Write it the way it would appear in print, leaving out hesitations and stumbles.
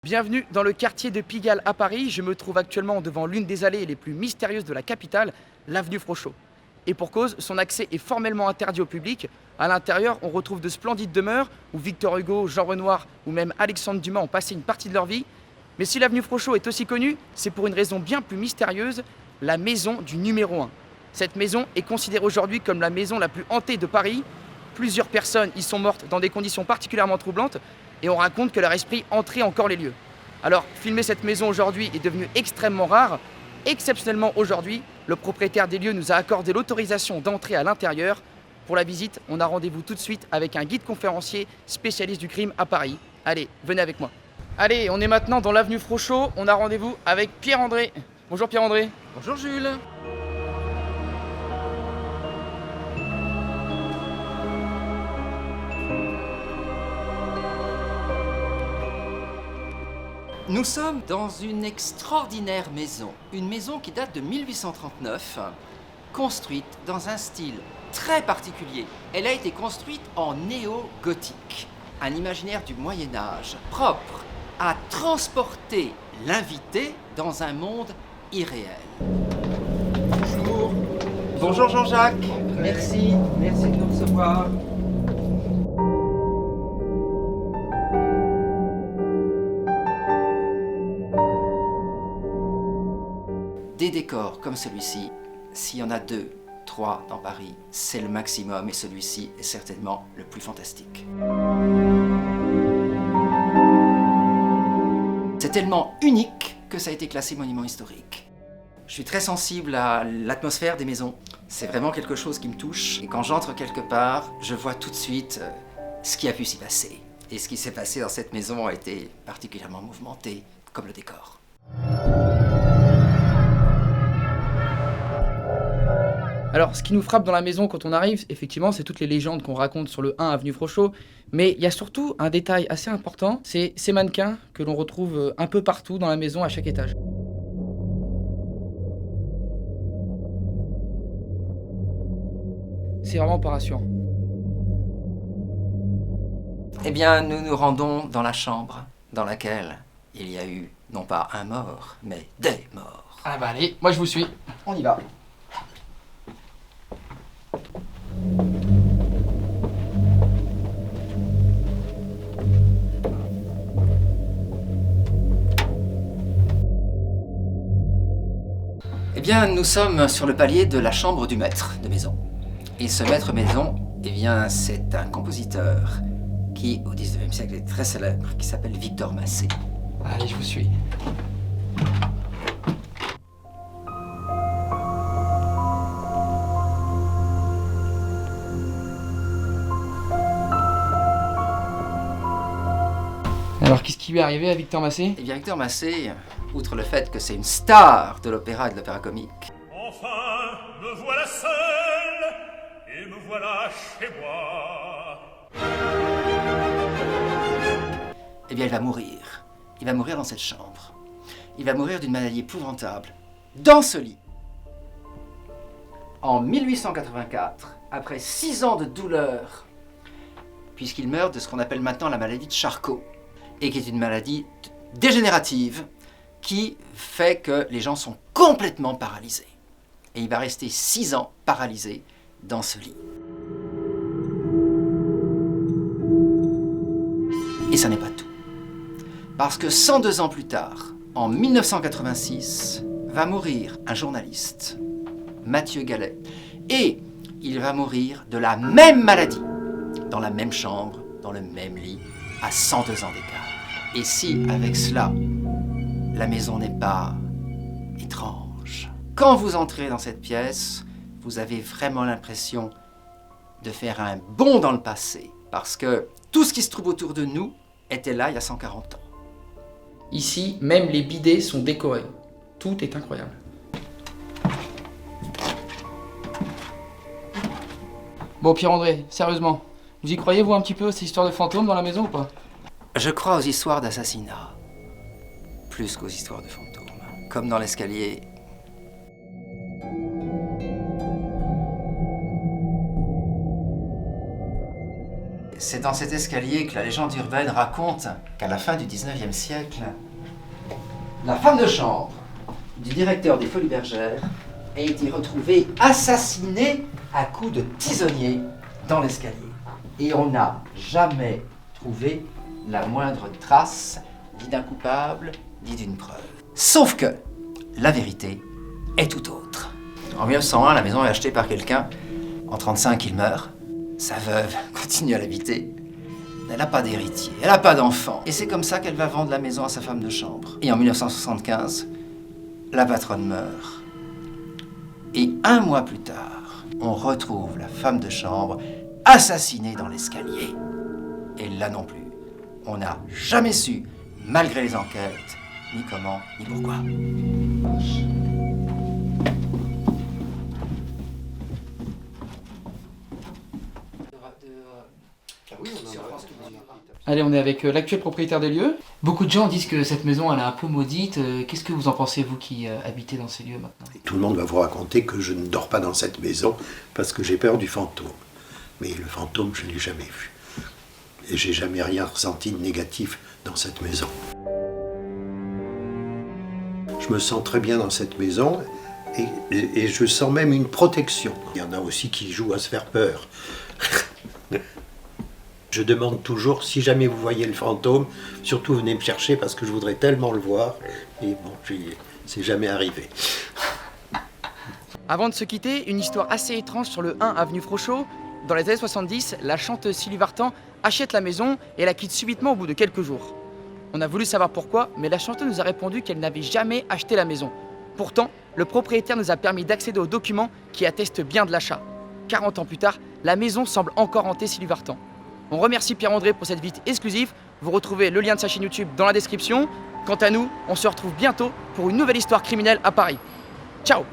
Bienvenue dans le quartier de Pigalle à Paris. Je me trouve actuellement devant l'une des allées les plus mystérieuses de la capitale, l'avenue Frochot. Et pour cause, son accès est formellement interdit au public. À l'intérieur, on retrouve de splendides demeures où Victor Hugo, Jean Renoir ou même Alexandre Dumas ont passé une partie de leur vie. Mais si l'avenue Frochot est aussi connue, c'est pour une raison bien plus mystérieuse, la maison du numéro 1. Cette maison est considérée aujourd'hui comme la maison la plus hantée de Paris. Plusieurs personnes y sont mortes dans des conditions particulièrement troublantes et on raconte que leur esprit entrait encore les lieux. Alors, filmer cette maison aujourd'hui est devenu extrêmement rare. Exceptionnellement aujourd'hui, le propriétaire des lieux nous a accordé l'autorisation d'entrer à l'intérieur. Pour la visite, on a rendez-vous tout de suite avec un guide conférencier spécialiste du crime à Paris. Allez, venez avec moi. Allez, on est maintenant dans l'avenue Frochot. On a rendez-vous avec Pierre-André. Bonjour Pierre-André. Bonjour Jules. Nous sommes dans une extraordinaire maison. Une maison qui date de 1839, construite dans un style très particulier. Elle a été construite en néo-gothique, un imaginaire du Moyen-Âge propre à transporter l'invité dans un monde irréel. Bonjour. Bonjour Jean-Jacques. Merci de nous recevoir. Des décors comme celui-ci, s'il y en a 2, 3 dans Paris, c'est le maximum et celui-ci est certainement le plus fantastique. C'est tellement unique que ça a été classé monument historique. Je suis très sensible à l'atmosphère des maisons. C'est vraiment quelque chose qui me touche. Et quand j'entre quelque part, je vois tout de suite ce qui a pu s'y passer. Et ce qui s'est passé dans cette maison a été particulièrement mouvementé, comme le décor. Alors, ce qui nous frappe dans la maison quand on arrive, effectivement, c'est toutes les légendes qu'on raconte sur le 1 avenue Frochot. Mais il y a surtout un détail assez important, c'est ces mannequins que l'on retrouve un peu partout dans la maison, à chaque étage. C'est vraiment pas rassurant. Eh bien, nous nous rendons dans la chambre dans laquelle il y a eu, non pas un mort, mais des morts. Ah bah allez, moi je vous suis. On y va. Eh bien, nous sommes sur le palier de la chambre du maître de maison. Et ce maître maison, eh bien, c'est un compositeur qui, au XIXe siècle, est très célèbre, qui s'appelle Victor Massé. Allez, je vous suis. Alors, qu'est-ce qui lui est arrivé à Victor Massé? Eh bien, Victor Massé, outre le fait que c'est une star de l'opéra et de l'opéra comique, Enfin, me voilà seul, et me voilà chez moi. eh bien, il va mourir. Il va mourir dans cette chambre. Il va mourir d'une maladie épouvantable, dans ce lit. En 1884, après 6 ans de douleur, puisqu'il meurt de ce qu'on appelle maintenant la maladie de Charcot, et qui est une maladie dégénérative qui fait que les gens sont complètement paralysés. Et il va rester 6 ans paralysé dans ce lit. Et ça n'est pas tout. Parce que 102 ans plus tard, en 1986, va mourir un journaliste, Mathieu Gallet. Et il va mourir de la même maladie, dans la même chambre, dans le même lit, à 102 ans d'écart. Et si, avec cela, la maison n'est pas étrange, quand vous entrez dans cette pièce, vous avez vraiment l'impression de faire un bond dans le passé, parce que tout ce qui se trouve autour de nous était là il y a 140 ans. Ici, même les bidets sont décorés. Tout est incroyable. Bon, Pierre-André, sérieusement, vous y croyez, vous, un petit peu, ces histoires de fantômes dans la maison ou pas? Je crois aux histoires d'assassinat, plus qu'aux histoires de fantômes. Comme dans l'escalier. c'est dans cet escalier que la légende urbaine raconte qu'à la fin du 19e siècle, la femme de chambre du directeur des Folies Bergères a été retrouvée assassinée à coups de tisonnier dans l'escalier. Et on n'a jamais trouvé la moindre trace, ni d'un coupable, ni d'une preuve. Sauf que la vérité est tout autre. En 1901, la maison est achetée par quelqu'un. En 1935, il meurt. Sa veuve continue à l'habiter. Elle n'a pas d'héritier, elle n'a pas d'enfant. Et c'est comme ça qu'elle va vendre la maison à sa femme de chambre. Et en 1975, la patronne meurt. Et 1 mois plus tard, on retrouve la femme de chambre assassinée dans l'escalier. Et là non plus, on n'a jamais su, malgré les enquêtes, ni comment, ni pourquoi. Allez, on est avec l'actuel propriétaire des lieux. Beaucoup de gens disent que cette maison, elle est un peu maudite. Qu'est-ce que vous en pensez, vous qui habitez dans ces lieux maintenant? Tout le monde va vous raconter que je ne dors pas dans cette maison parce que j'ai peur du fantôme. Mais le fantôme, je ne l'ai jamais vu. Et j'ai jamais rien ressenti de négatif dans cette maison. Je me sens très bien dans cette maison et je sens même une protection. Il y en a aussi qui jouent à se faire peur. Je demande toujours, si jamais vous voyez le fantôme, surtout venez me chercher parce que je voudrais tellement le voir. Et bon, c'est jamais arrivé. Avant de se quitter, une histoire assez étrange sur le 1 avenue Frochot. Dans les années 70, la chanteuse Sylvie Vartan achète la maison et la quitte subitement au bout de quelques jours. On a voulu savoir pourquoi, mais la chanteuse nous a répondu qu'elle n'avait jamais acheté la maison. Pourtant, le propriétaire nous a permis d'accéder aux documents qui attestent bien de l'achat. 40 ans plus tard, la maison semble encore hantée Sylvie Vartan. On remercie Pierre-André pour cette visite exclusive. Vous retrouvez le lien de sa chaîne YouTube dans la description. Quant à nous, on se retrouve bientôt pour une nouvelle histoire criminelle à Paris. Ciao!